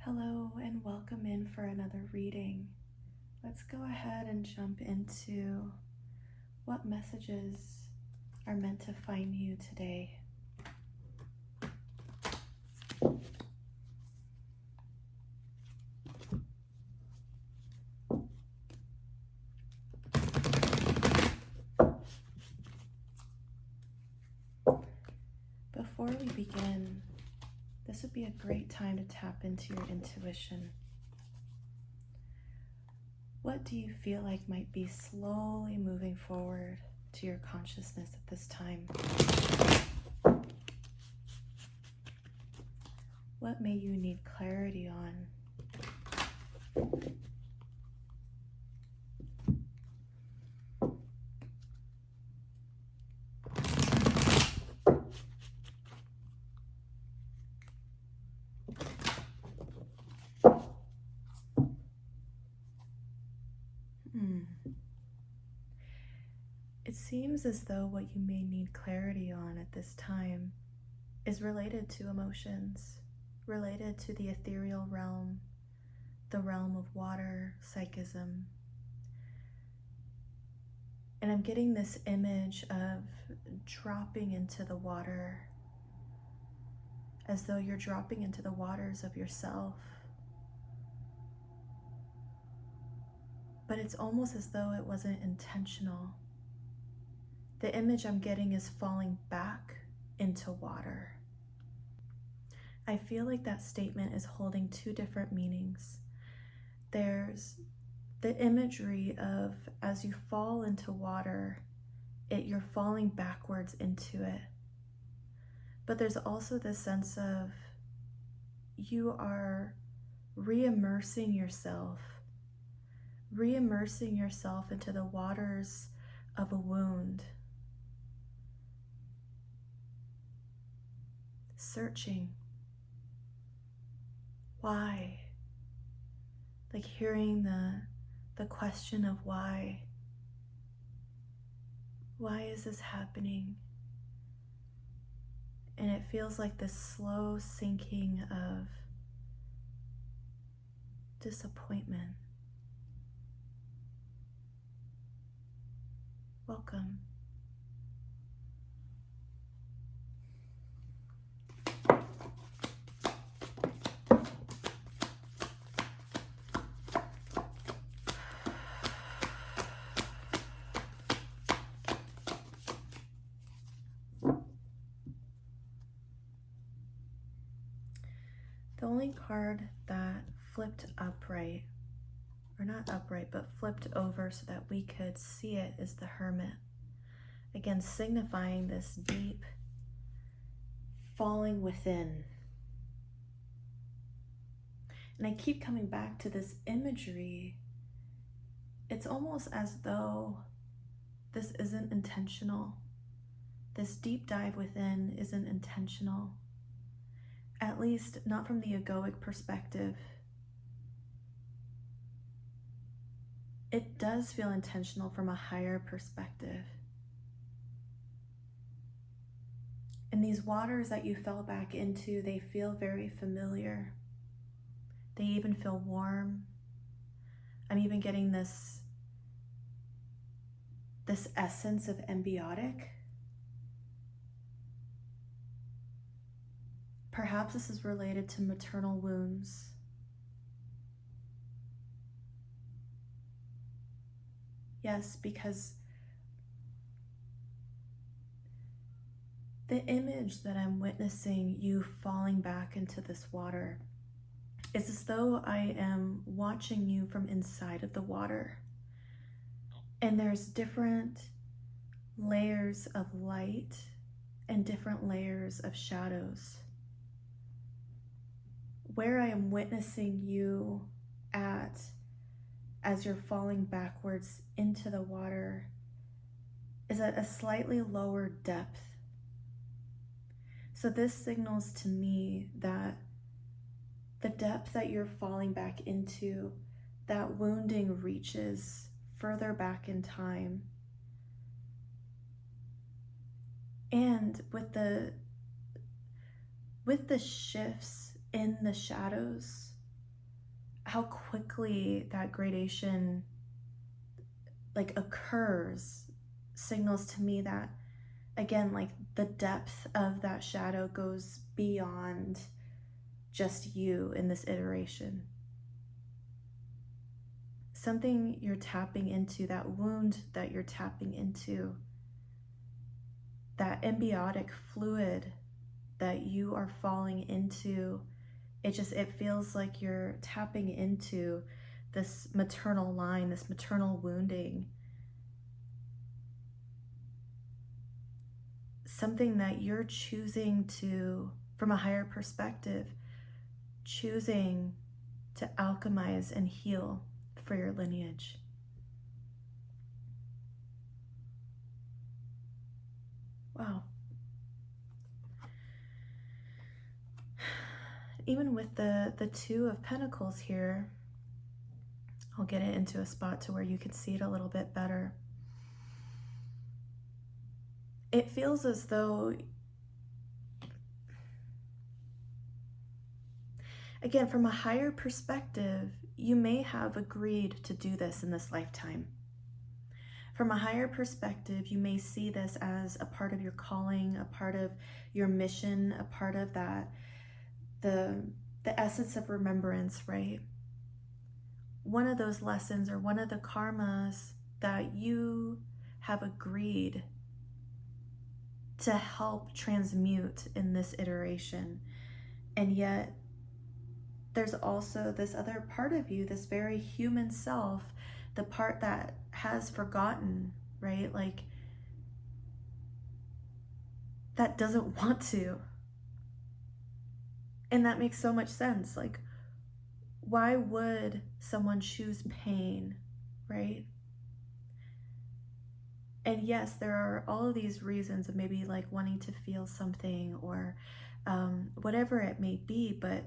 Hello and welcome in for another reading. Let's go ahead and jump into what messages are meant to find you today. Before we begin, this would be a great time to tap into your intuition. What do you feel like might be slowly moving forward to your consciousness at this time? What may you need clarity on? It seems as though what you may need clarity on at this time is related to emotions, related to the ethereal realm, the realm of water, psychism. And I'm getting this image of dropping into the water, as though you're dropping into the waters of yourself. But it's almost as though it wasn't intentional. The image I'm getting is falling back into water. I feel like that statement is holding two different meanings. There's the imagery of as you fall into water, you're falling backwards into it. But there's also this sense of you are re-immersing yourself into the waters of a wound. Searching. Why? Like hearing the question of why. Why is this happening? And it feels like this slow sinking of disappointment. Welcome. The only card that flipped upright, or not upright, but flipped over so that we could see it is the Hermit. Again, signifying this deep falling within. And I keep coming back to this imagery. It's almost as though this isn't intentional. This deep dive within isn't intentional. At least not from the egoic perspective. It does feel intentional from a higher perspective. And these waters that you fell back into, they feel very familiar. They even feel warm. I'm even getting this essence of embiotic. Perhaps this is related to maternal wounds. Yes, because the image that I'm witnessing you falling back into this water is as though I am watching you from inside of the water. And there's different layers of light and different layers of shadows. Where I am witnessing you at as you're falling backwards into the water is at a slightly lower depth. So this signals to me that the depth that you're falling back into, that wounding reaches further back in time. And with the shifts in the shadows, how quickly that gradation like occurs signals to me that, again, like the depth of that shadow goes beyond just you in this iteration. Something you're tapping into, that wound that you're tapping into, that embiotic fluid that you are falling into, it feels like you're tapping into this maternal line, this maternal wounding. Something that you're choosing to, from a higher perspective, choosing to alchemize and heal for your lineage. Wow. Even with the Two of Pentacles here, I'll get it into a spot to where you can see it a little bit better. It feels as though, again, from a higher perspective, you may have agreed to do this in this lifetime. From a higher perspective, you may see this as a part of your calling, a part of your mission, a part of that, the essence of remembrance, right? One of those lessons or one of the karmas that you have agreed to help transmute in this iteration. And yet there's also this other part of you, this very human self, the part that has forgotten, right? Like, that doesn't want to. And that makes so much sense. Like, why would someone choose pain, right? And yes, there are all of these reasons of maybe like wanting to feel something or whatever it may be, but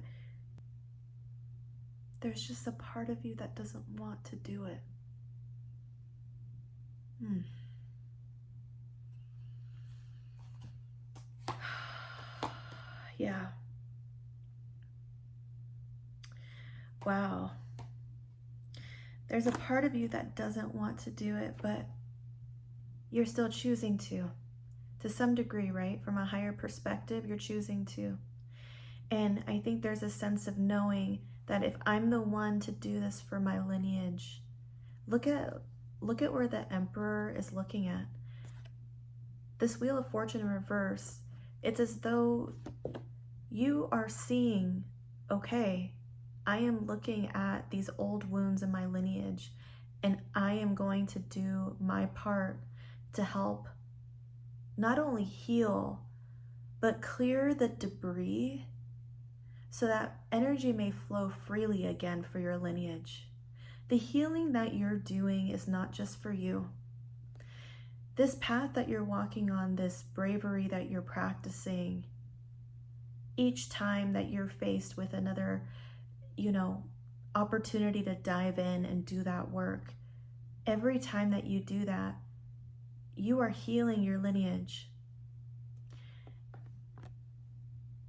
there's just a part of you that doesn't want to do it. Yeah. Wow. There's a part of you that doesn't want to do it, but you're still choosing to some degree, right? From a higher perspective, you're choosing to. And I think there's a sense of knowing that if I'm the one to do this for my lineage, look at where the Emperor is looking at. This Wheel of Fortune in reverse, it's as though you are seeing, okay, I am looking at these old wounds in my lineage, and I am going to do my part to help not only heal, but clear the debris so that energy may flow freely again for your lineage. The healing that you're doing is not just for you. This path that you're walking on, this bravery that you're practicing, each time that you're faced with another, opportunity to dive in and do that work, every time that you do that, you are healing your lineage.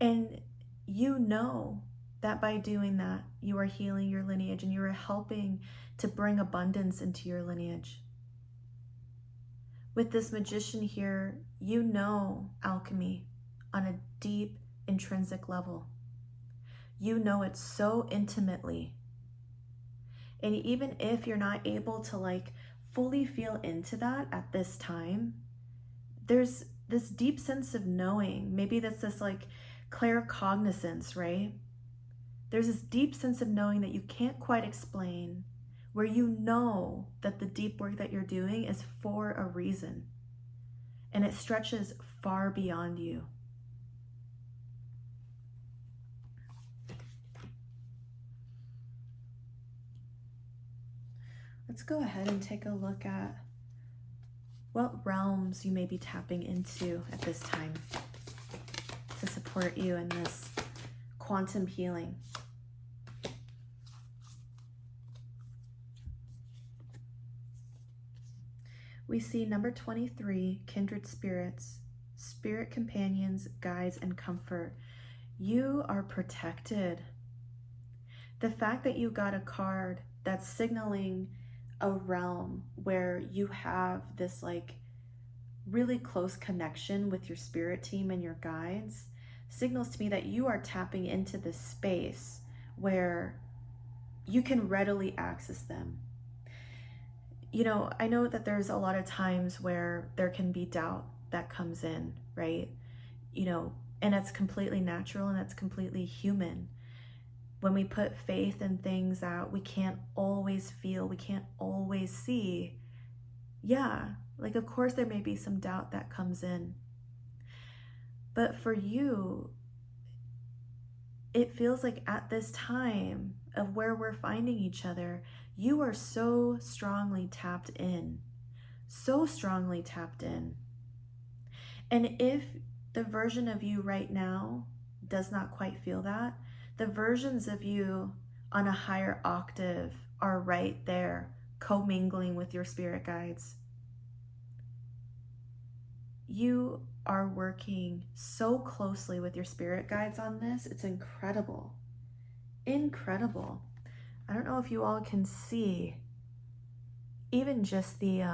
And you know that by doing that, you are healing your lineage and you are helping to bring abundance into your lineage. With this Magician here, you know alchemy on a deep, intrinsic level. You know it so intimately. And even if you're not able to fully feel into that at this time, there's this deep sense of knowing. Maybe that's this claircognizance, right? There's this deep sense of knowing that you can't quite explain, where you know that the deep work that you're doing is for a reason, and it stretches far beyond you. Let's go ahead and take a look at what realms you may be tapping into at this time to support you in this quantum healing. We see number 23, kindred spirits, spirit companions, guides, and comfort. You are protected. The fact that you got a card that's signaling a realm where you have this like really close connection with your spirit team and your guides signals to me that you are tapping into this space where you can readily access them. You know, I know that there's a lot of times where there can be doubt that comes in, right? You know, and it's completely natural and it's completely human. When we put faith in things that we can't always feel, we can't always see, yeah, like of course there may be some doubt that comes in. But for you, it feels like at this time of where we're finding each other, you are so strongly tapped in, so strongly tapped in. And if the version of you right now does not quite feel that, the versions of you on a higher octave are right there, commingling with your spirit guides. You are working so closely with your spirit guides on this. It's incredible. Incredible. I don't know if you all can see even just the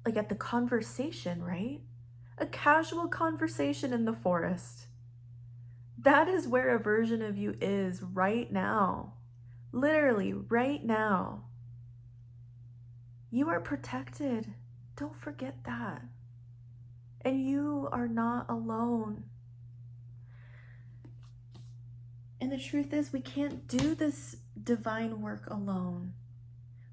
like at the conversation, right? A casual conversation in the forest. That is where a version of you is right now. Literally right now. You are protected. Don't forget that. And you are not alone. And the truth is, we can't do this divine work alone.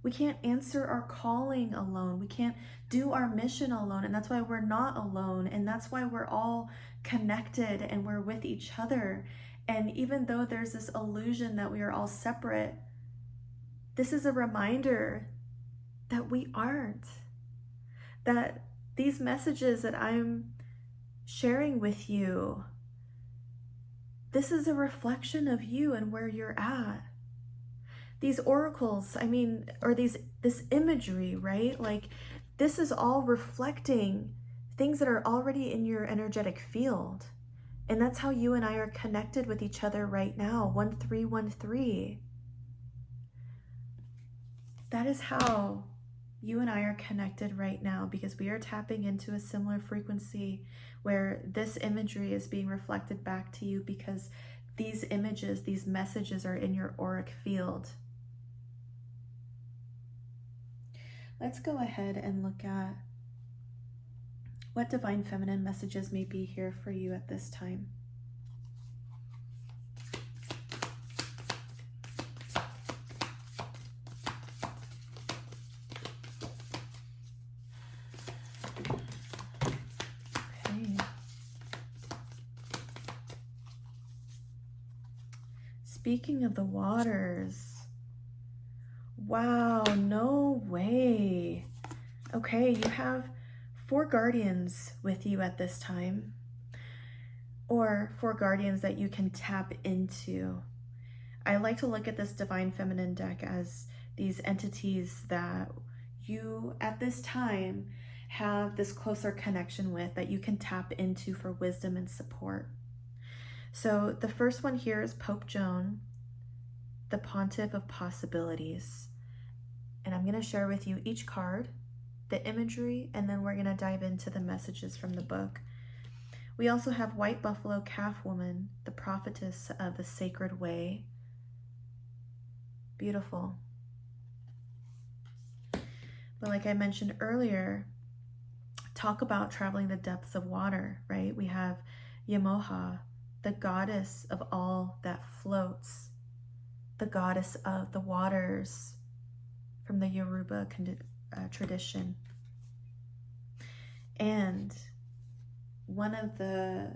We can't answer our calling alone. We can't do our mission alone. And that's why we're not alone. And that's why we're all connected and we're with each other. And even though there's this illusion that we are all separate, this is a reminder that we aren't. That these messages that I'm sharing with you, this is a reflection of you and where you're at. These oracles, I mean, or this imagery, right? Like this is all reflecting things that are already in your energetic field. And that's how you and I are connected with each other right now, 1313. That is how you and I are connected right now, because we are tapping into a similar frequency where this imagery is being reflected back to you because these images, these messages are in your auric field. Let's go ahead and look at what divine feminine messages may be here for you at this time. Speaking of the waters, wow, no way. Okay, you have 4 guardians with you at this time, or 4 guardians that you can tap into. I like to look at this divine feminine deck as these entities that you at this time have this closer connection with, that you can tap into for wisdom and support. So the first one here is Pope Joan, the Pontiff of Possibilities. And I'm going to share with you each card, the imagery, and then we're going to dive into the messages from the book. We also have White Buffalo Calf Woman, the Prophetess of the Sacred Way. Beautiful. But like I mentioned earlier, talk about traveling the depths of water, right? We have Yamoha, the goddess of all that floats, the goddess of the waters from the Yoruba tradition. And one of the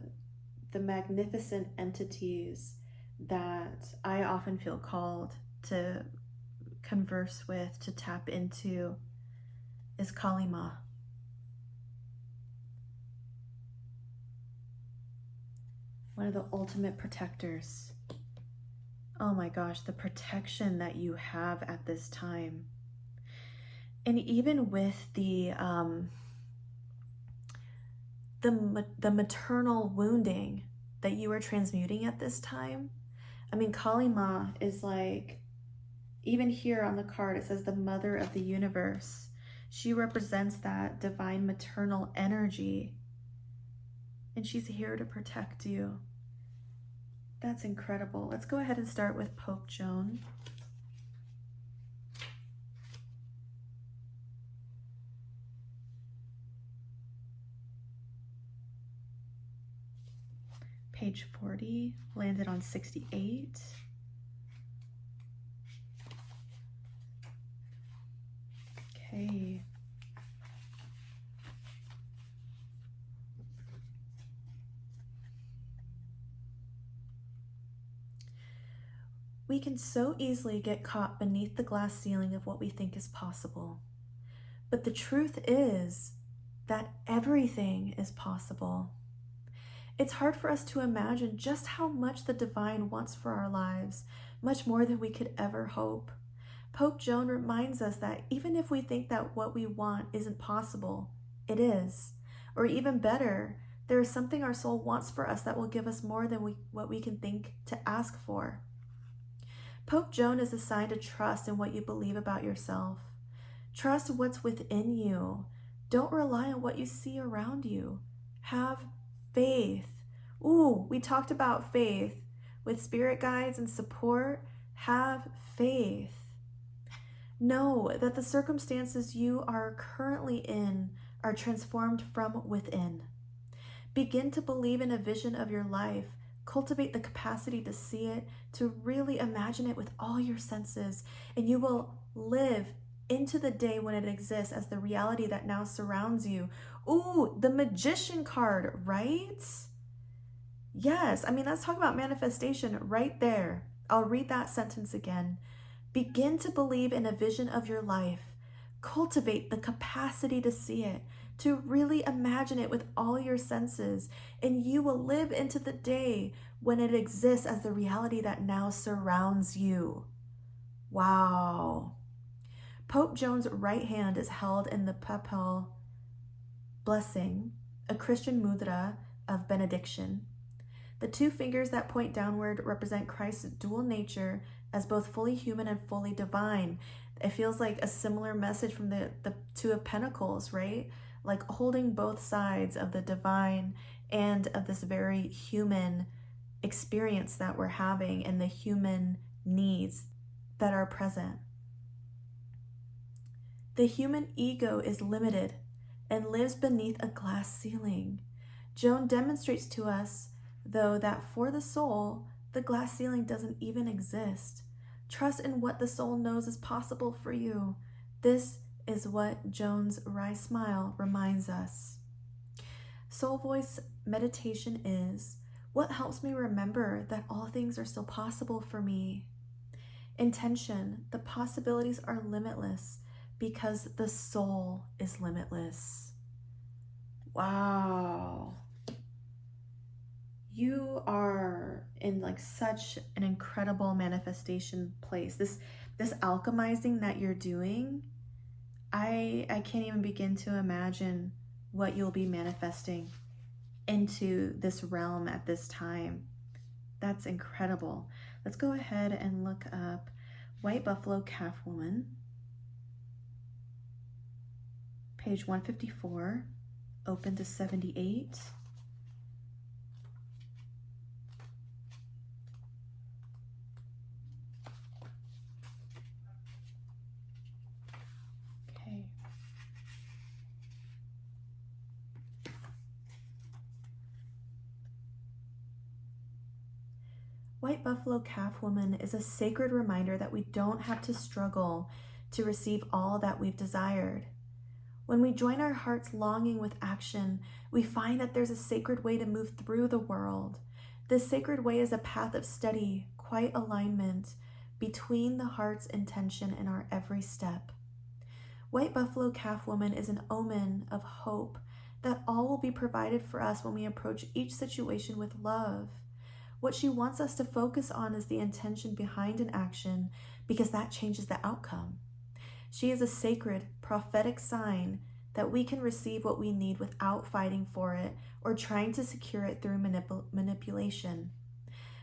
magnificent entities that I often feel called to converse with, to tap into, is Kalima. One of the ultimate protectors. Oh my gosh, the protection that you have at this time. And even with the maternal wounding, that you are transmuting at this time. I mean, Kali Ma is like, even here on the card, it says the mother of the universe. She represents that divine maternal energy, and she's here to protect you. That's incredible. Let's go ahead and start with Pope Joan. Page 40, landed on 68. Okay. We can so easily get caught beneath the glass ceiling of what we think is possible. But the truth is that everything is possible. It's hard for us to imagine just how much the divine wants for our lives, much more than we could ever hope. Pope Joan reminds us that even if we think that what we want isn't possible, it is. Or even better, there is something our soul wants for us that will give us more than what we can think to ask for. Pope Joan is a sign to trust in what you believe about yourself. Trust what's within you. Don't rely on what you see around you. Have faith. Ooh, we talked about faith. With spirit guides and support, have faith. Know that the circumstances you are currently in are transformed from within. Begin to believe in a vision of your life. Cultivate the capacity to see it, to really imagine it with all your senses, and you will live into the day when it exists as the reality that now surrounds you. Ooh, the Magician card, right? Yes, I mean, let's talk about manifestation right there. I'll read that sentence again. Begin to believe in a vision of your life. Cultivate the capacity to see it, to really imagine it with all your senses, and you will live into the day when it exists as the reality that now surrounds you. Wow. Pope Joan's right hand is held in the papal blessing, a Christian mudra of benediction. The two fingers that point downward represent Christ's dual nature as both fully human and fully divine. It feels like a similar message from the Two of Pentacles, right? Like holding both sides of the divine and of this very human experience that we're having and the human needs that are present. The human ego is limited and lives beneath a glass ceiling. Joan demonstrates to us, though, that for the soul, the glass ceiling doesn't even exist. Trust in what the soul knows is possible for you. This is what Joan's wry smile reminds us. Soul Voice meditation is what helps me remember that all things are still possible for me. Intention, the possibilities are limitless because the soul is limitless. Wow. You are in like such an incredible manifestation place. This alchemizing that you're doing, I can't even begin to imagine what you'll be manifesting into this realm at this time. That's incredible. Let's go ahead and look up White Buffalo Calf Woman. Page 154, open to 78. Okay. White Buffalo Calf Woman is a sacred reminder that we don't have to struggle to receive all that we've desired. When we join our heart's longing with action, we find that there's a sacred way to move through the world. This sacred way is a path of steady, quiet alignment between the heart's intention and our every step. White Buffalo Calf Woman is an omen of hope that all will be provided for us when we approach each situation with love. What she wants us to focus on is the intention behind an action, because that changes the outcome. She is a sacred, prophetic sign that we can receive what we need without fighting for it or trying to secure it through manipulation.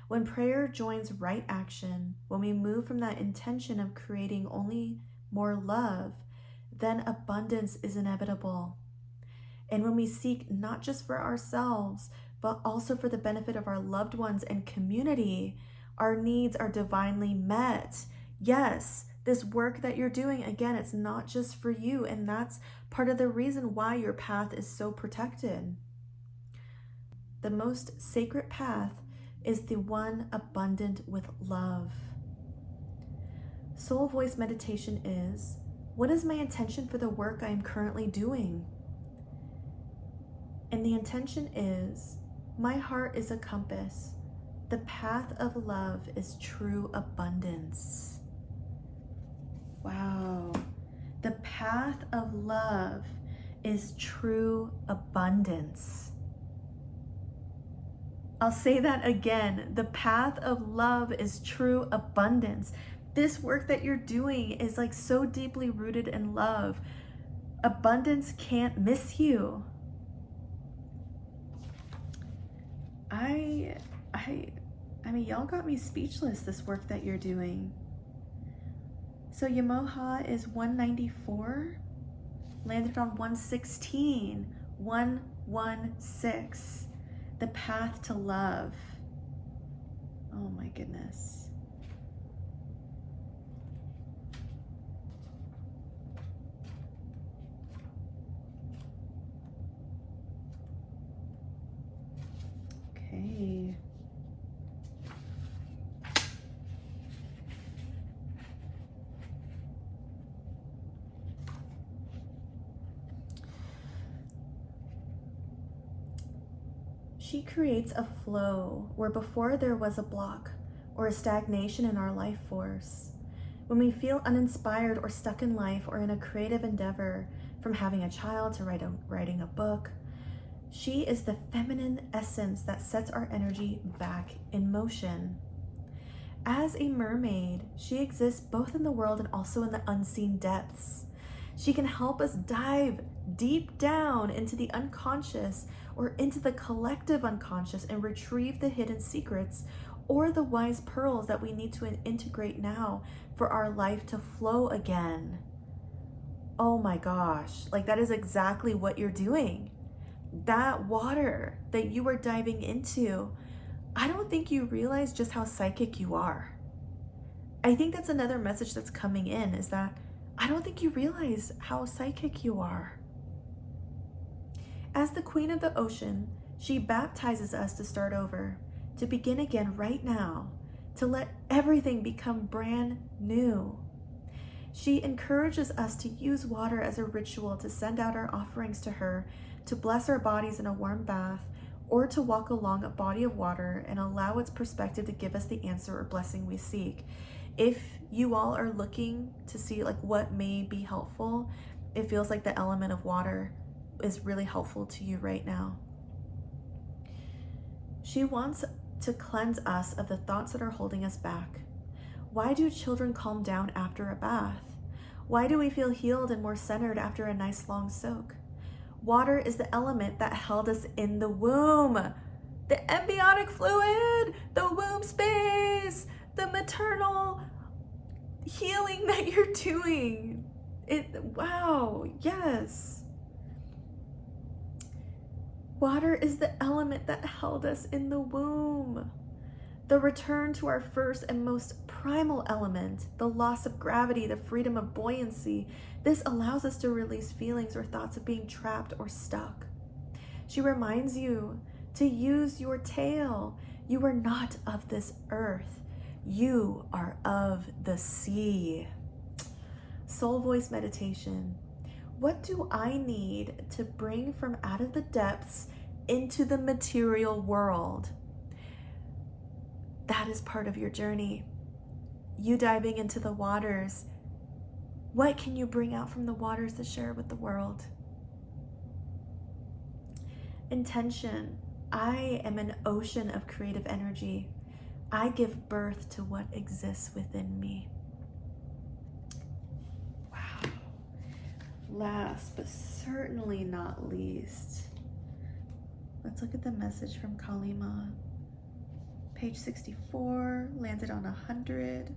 When prayer joins right action, when we move from that intention of creating only more love, then abundance is inevitable. And when we seek not just for ourselves, but also for the benefit of our loved ones and community, our needs are divinely met. Yes, this work that you're doing, again, it's not just for you, and that's part of the reason why your path is so protected. The most sacred path is the one abundant with love. Soul voice meditation is, what is my intention for the work I am currently doing? And the intention is, my heart is a compass. The path of love is true abundance. Wow. The path of love is true abundance. I'll say that again. The path of love is true abundance. This work that you're doing is like so deeply rooted in love. Abundance can't miss you. I mean, y'all got me speechless, this work that you're doing. So Yamoha is 194, landed on 116, 116, the path to love. Oh my goodness. Okay. She creates a flow where before there was a block or a stagnation in our life force. When we feel uninspired or stuck in life or in a creative endeavor, from having a child to writing a book, she is the feminine essence that sets our energy back in motion. As a mermaid, she exists both in the world and also in the unseen depths. She can help us dive deep down into the unconscious or into the collective unconscious and retrieve the hidden secrets or the wise pearls that we need to integrate now for our life to flow again. Oh my gosh, like that is exactly what you're doing. That water that you are diving into, I don't think you realize just how psychic you are. I think that's another message that's coming in, is that I don't think you realize how psychic you are. As the queen of the ocean, she baptizes us to start over, to begin again right now, to let everything become brand new. She encourages us to use water as a ritual to send out our offerings to her, to bless our bodies in a warm bath, or to walk along a body of water and allow its perspective to give us the answer or blessing we seek. If you all are looking to see like what may be helpful, it feels like the element of water is really helpful to you right now. She wants to cleanse us of the thoughts that are holding us back. Why do children calm down after a bath? Why do we feel healed and more centered after a nice long soak? Water is the element that held us in the womb. The embryonic fluid, the womb space, the maternal healing that you're doing. Wow, yes. Water is the element that held us in the womb. The return to our first and most primal element, the loss of gravity, the freedom of buoyancy. This allows us to release feelings or thoughts of being trapped or stuck. She reminds you to use your tail. You are not of this earth. You are of the sea. Soul voice meditation. What do I need to bring from out of the depths into the material world? That is part of your journey. You diving into the waters. What can you bring out from the waters to share with the world? Intention. I am an ocean of creative energy. I give birth to what exists within me. Wow. last but certainly not least, let's look at the message from Kalima. Page 64, landed on 100.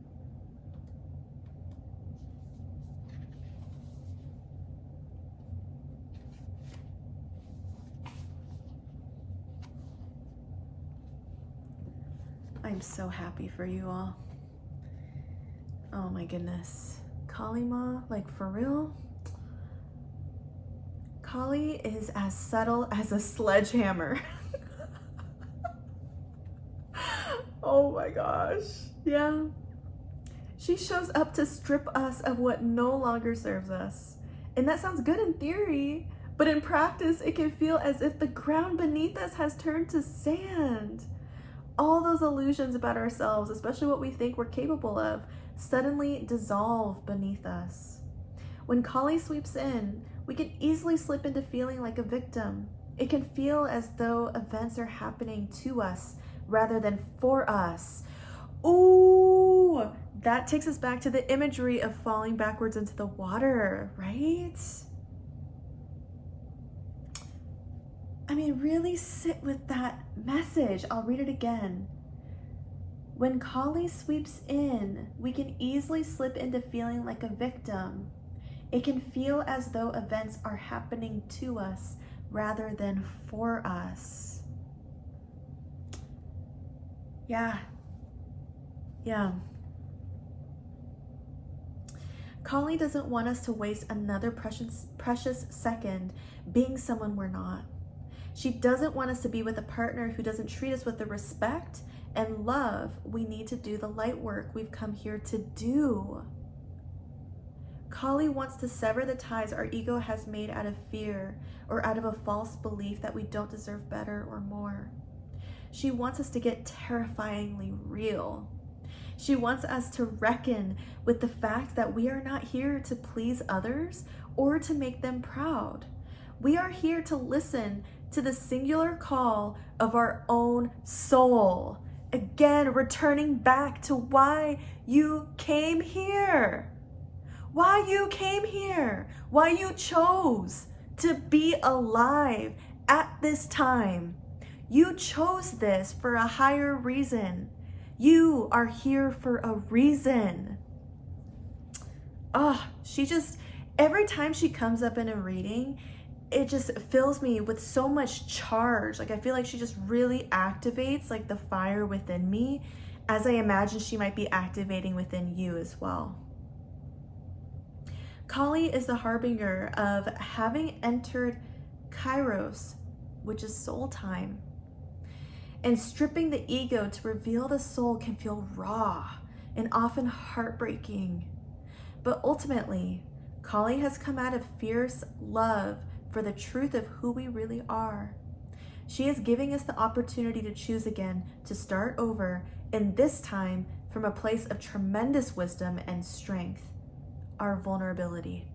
I'm so happy for you all. Oh my goodness. Kalima, like for real? Kali is as subtle as a sledgehammer. Oh my gosh. Yeah. She shows up to strip us of what no longer serves us. And that sounds good in theory, but in practice, it can feel as if the ground beneath us has turned to sand. All those illusions about ourselves, especially what we think we're capable of, suddenly dissolve beneath us. When Kali sweeps in, we can easily slip into feeling like a victim. It can feel as though events are happening to us rather than for us. Ooh, that takes us back to the imagery of falling backwards into the water, right? I mean, really sit with that message. I'll read it again. When Kali sweeps in, we can easily slip into feeling like a victim. It can feel as though events are happening to us rather than for us. Yeah. Kali doesn't want us to waste another precious second being someone we're not. She doesn't want us to be with a partner who doesn't treat us with the respect and love we need to do the light work we've come here to do. Kali wants to sever the ties our ego has made out of fear or out of a false belief that we don't deserve better or more. She wants us to get terrifyingly real. She wants us to reckon with the fact that we are not here to please others or to make them proud. We are here to listen to the singular call of our own soul. Again, returning back to why you came here. Why you came here. Why you chose to be alive at this time. You chose this for a higher reason. You are here for a reason. Every time she comes up in a reading, it just fills me with so much charge. Like I feel like she just really activates like the fire within me, as I imagine she might be activating within you as well. Kali is the harbinger of having entered kairos, which is soul time. And stripping the ego to reveal the soul can feel raw and often heartbreaking. But ultimately, Kali has come out of fierce love for the truth of who we really are. She is giving us the opportunity to choose again, to start over, and this time from a place of tremendous wisdom and strength, our vulnerability.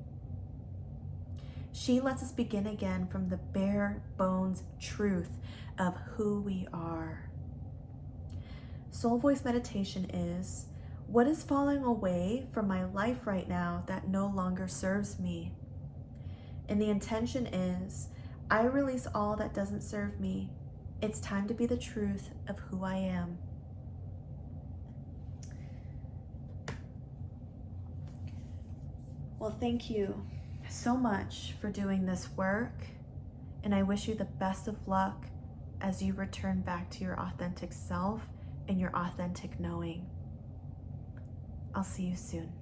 She lets us begin again from the bare bones truth of who we are. Soul Voice meditation is, what is falling away from my life right now that no longer serves me? And the intention is, I release all that doesn't serve me. It's time to be the truth of who I am. Well, thank you so much for doing this work, and I wish you the best of luck as you return back to your authentic self and your authentic knowing. I'll see you soon.